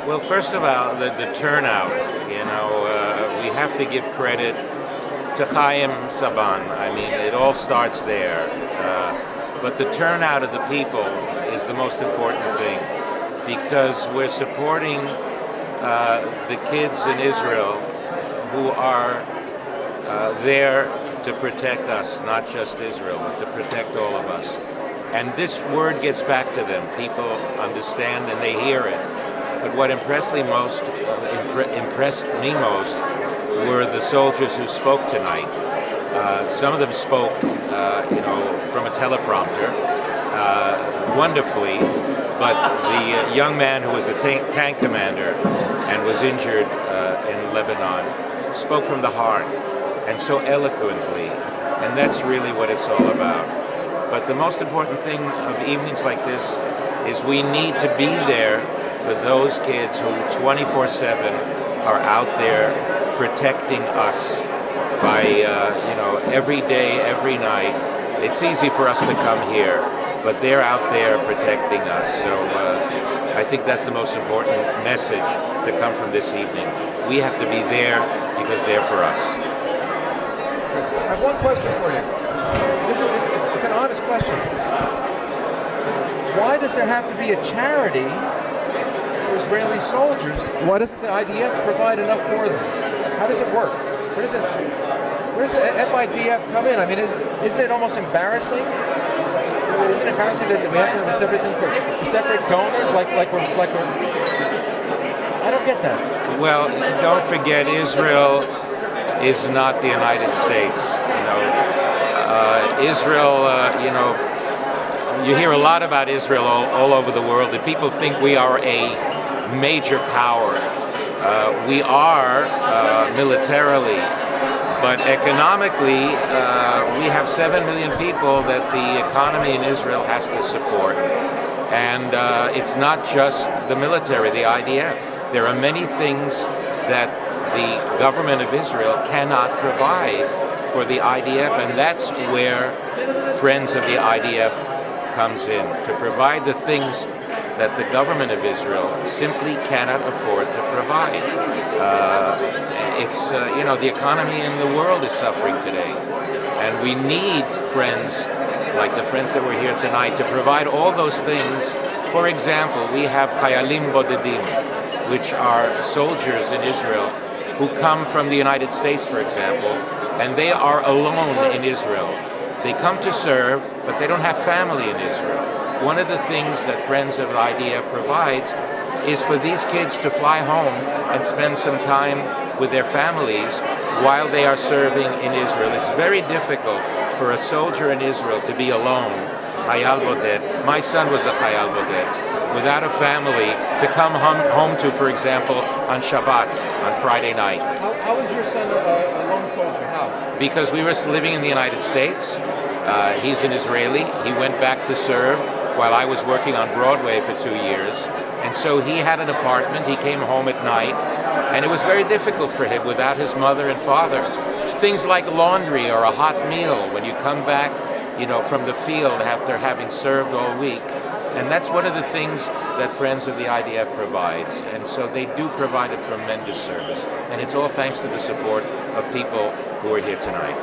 Well, first of all, the turnout, we have to give credit to Chaim Saban. I mean, it all starts there. But the turnout of the people is the most important thing, because we're supporting the kids in Israel who are there to protect us, not just Israel, but to protect all of us. And this word gets back to them. People understand and they hear it. But what impressed me most were the soldiers who spoke tonight. Some of them spoke, from a teleprompter, wonderfully. But the young man who was the tank commander and was injured in Lebanon spoke from the heart and so eloquently. And that's really what it's all about. But the most important thing of evenings like this is we need to be there for those kids who 24/7 are out there protecting us by, every day, every night. It's easy for us to come here, but they're out there protecting us. So I think that's the most important message to come from this evening. We have to be there because they're for us. I have one question for you. It's an honest question. Why does there have to be a charity for Israeli soldiers? Why doesn't the I.D.F. provide enough for them? How does it work? Where does the I.D.F. come in? I mean, isn't it almost embarrassing? Isn't it embarrassing that we have to have separate donors? Like we're I don't get that. Well, don't forget, Israel is not the United States. Israel, you hear a lot about Israel all over the world, and people think we are a major power. We are militarily, but economically, we have 7 million people that the economy in Israel has to support. And it's not just the military, the I.D.F. There are many things that the government of Israel cannot provide for the I.D.F., and that's where Friends of the I.D.F. comes in, to provide the things that the government of Israel simply cannot afford to provide. The economy in the world is suffering today, and we need friends like the friends that were here tonight to provide all those things. For example, we have Chayalim Bodedim, which are soldiers in Israel who come from the United States, for example, and they are alone in Israel. They come to serve, but they don't have family in Israel. One of the things that Friends of I.D.F. provides is for these kids to fly home and spend some time with their families while they are serving in Israel. It's very difficult for a soldier in Israel to be alone, Chayal Boded. My son was a Chayal Boded, without a family to come home to, for example, on Shabbat, on Friday night. How is your son a lone soldier? How? Because we were living in the United States. He's an Israeli. He went back to serve while I was working on Broadway for 2 years. And so he had an apartment. He came home at night. And it was very difficult for him without his mother and father. Things like laundry or a hot meal when you come back, from the field after having served all week. And that's one of the things that Friends of the I.D.F. provides. And so they do provide a tremendous service. And it's all thanks to the support of people who are here tonight.